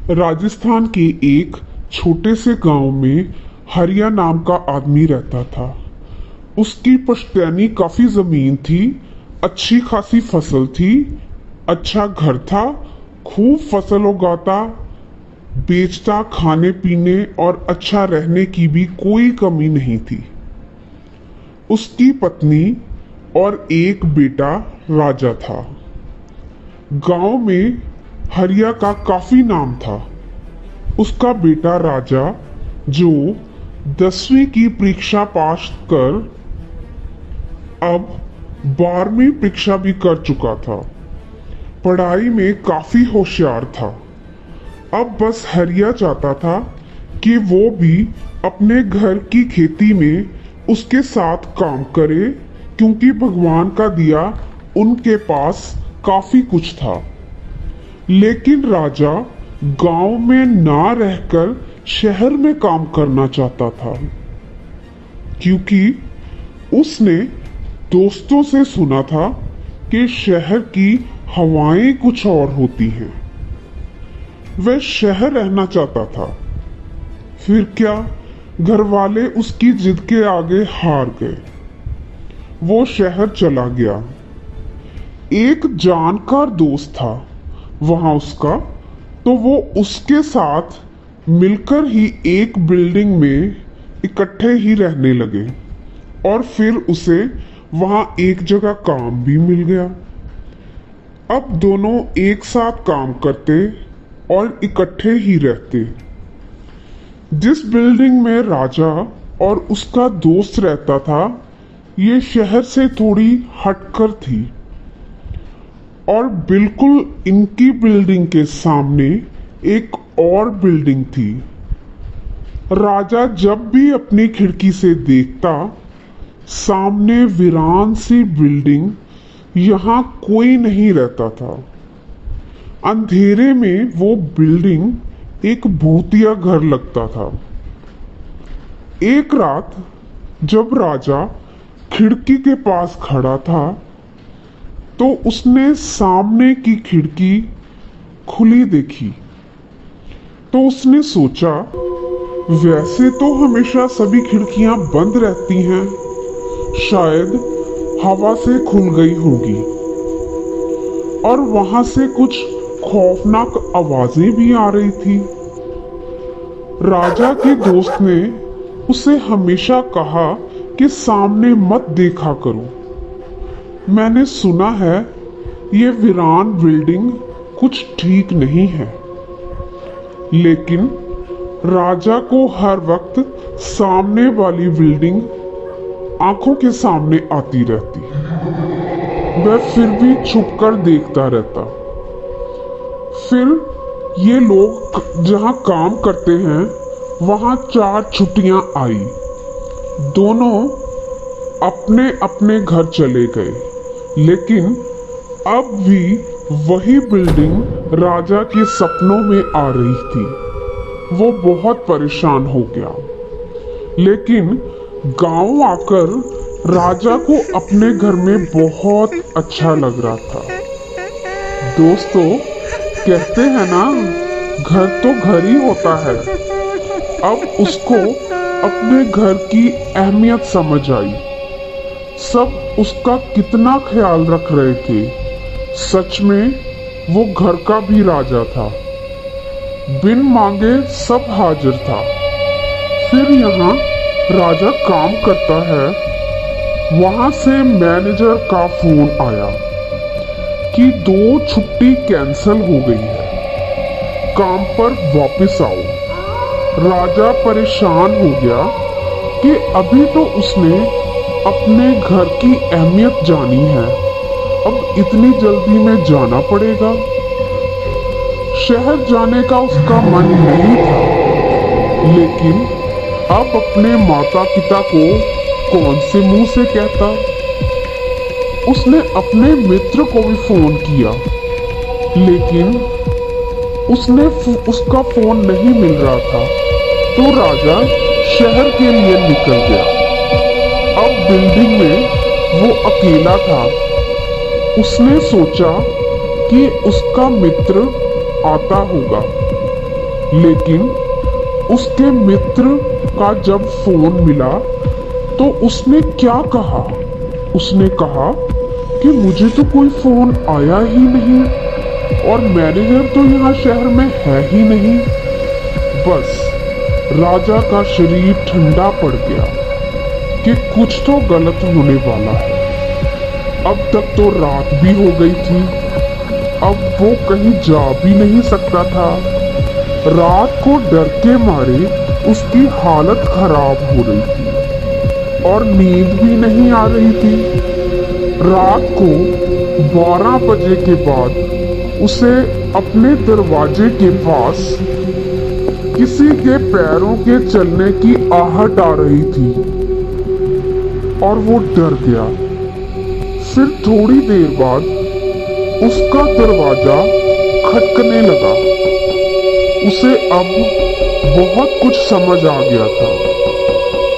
राजस्थान के एक छोटे से गांव में हरिया नाम का आदमी रहता था। उसकी पुश्तैनी काफी जमीन थी, अच्छी खासी फसल थी, अच्छा घर था, खूब फसल उगाता, बेचता, खाने पीने और अच्छा रहने की भी कोई कमी नहीं थी। उसकी पत्नी और एक बेटा राजा था। गांव में हरिया का काफी नाम था। उसका बेटा राजा, जो 10वीं की परीक्षा पास कर अब 12वीं परीक्षा भी कर चुका था, पढ़ाई में काफी होशियार था। अब बस हरिया चाहता था कि वो भी अपने घर की खेती में उसके साथ काम करे, क्योंकि भगवान का दिया उनके पास काफी कुछ था। लेकिन राजा गांव में ना रहकर शहर में काम करना चाहता था, क्योंकि उसने दोस्तों से सुना था कि शहर की हवाएं कुछ और होती हैं। वह शहर रहना चाहता था। फिर क्या, घर वाले उसकी जिद के आगे हार गए। वो शहर चला गया। एक जानकार दोस्त था वहां उसका, तो वो उसके साथ मिलकर ही एक बिल्डिंग में इकट्ठे ही रहने लगे और फिर उसे वहां एक जगह काम भी मिल गया। अब दोनों एक साथ काम करते और इकट्ठे ही रहते। जिस बिल्डिंग में राजा और उसका दोस्त रहता था, ये शहर से थोड़ी हटकर थी और बिल्कुल इनकी बिल्डिंग के सामने एक और बिल्डिंग थी। राजा जब भी अपनी खिड़की से देखता, सामने वीरान सी बिल्डिंग, यहाँ कोई नहीं रहता था। अंधेरे में वो बिल्डिंग एक भूतिया घर लगता था। एक रात जब राजा खिड़की के पास खड़ा था, तो उसने सामने की खिड़की खुली देखी। तो उसने सोचा, वैसे तो हमेशा सभी खिड़कियां बंद रहती हैं, शायद हवा से खुल गई होगी। और वहां से कुछ खौफनाक आवाजें भी आ रही थी। राजा के दोस्त ने उसे हमेशा कहा कि सामने मत देखा करो। मैंने सुना है ये वीरान बिल्डिंग कुछ ठीक नहीं है। लेकिन राजा को हर वक्त सामने वाली बिल्डिंग आंखों के सामने आती रहती। वह फिर भी छुपकर देखता रहता। फिर ये लोग जहां काम करते हैं, वहां 4 छुट्टियां आई। दोनों अपने अपने घर चले गए। लेकिन अब भी वही बिल्डिंग राजा के सपनों में आ रही थी। वो बहुत परेशान हो गया। लेकिन गांव आकर राजा को अपने घर में बहुत अच्छा लग रहा था। दोस्तों, कहते हैं ना, घर तो घर ही होता है। अब उसको अपने घर की अहमियत समझ आई। सब उसका कितना ख्याल रख रहे थे। सच में वो घर का भी राजा था। बिन मांगे सब हाजिर था। फिर यहाँ राजा काम करता है, वहां से मैनेजर का फोन आया कि 2 छुट्टी कैंसिल हो गई है, काम पर वापस आओ। राजा परेशान हो गया कि अभी तो उसने अपने घर की अहमियत जानी है, अब इतनी जल्दी में जाना पड़ेगा। शहर जाने का उसका मन नहीं था, लेकिन अब अपने माता पिता को कौन से मुंह से कहता। उसने अपने मित्र को भी फोन किया, लेकिन उसका फोन नहीं मिल रहा था। तो राजा शहर के लिए निकल गया। अब बिल्डिंग में वो अकेला था। उसने सोचा कि उसका मित्र आता होगा, लेकिन उसके मित्र का जब फोन मिला तो उसने क्या कहा? उसने कहा कि मुझे तो कोई फोन आया ही नहीं और मैनेजर तो यहाँ शहर में है ही नहीं। बस राजा का शरीर ठंडा पड़ गया कि कुछ तो गलत होने वाला है। अब तक तो रात भी हो गई थी, अब वो कहीं जा भी नहीं सकता था। रात को डर के मारे उसकी हालत खराब हो रही थी और नींद भी नहीं आ रही थी। रात को 12 बजे के बाद उसे अपने दरवाजे के पास किसी के पैरों के चलने की आहट आ रही थी और वो डर गया। फिर थोड़ी देर बाद उसका दरवाजा खटकने लगा। उसे अब बहुत कुछ समझ आ गया था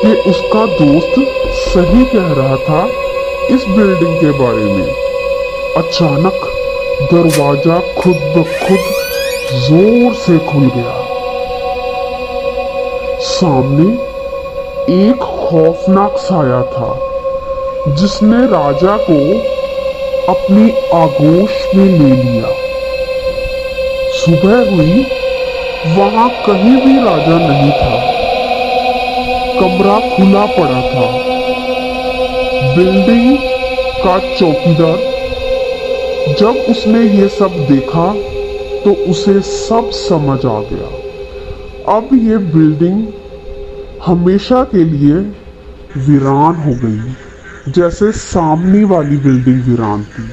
कि उसका दोस्त सही कह रहा था इस बिल्डिंग के बारे में। अचानक दरवाजा खुद ब खुद जोर से खुल गया। सामने एक खौफनाक साया था जिसने राजा को अपनी आगोश में ले लिया। सुबह हुई, वहां कहीं भी राजा नहीं था। कमरा खुला पड़ा था। बिल्डिंग का चौकीदार जब उसने ये सब देखा तो उसे सब समझ आ गया। अब ये बिल्डिंग हमेशा के लिए वीरान हो गई, जैसे सामने वाली बिल्डिंग वीरान थी।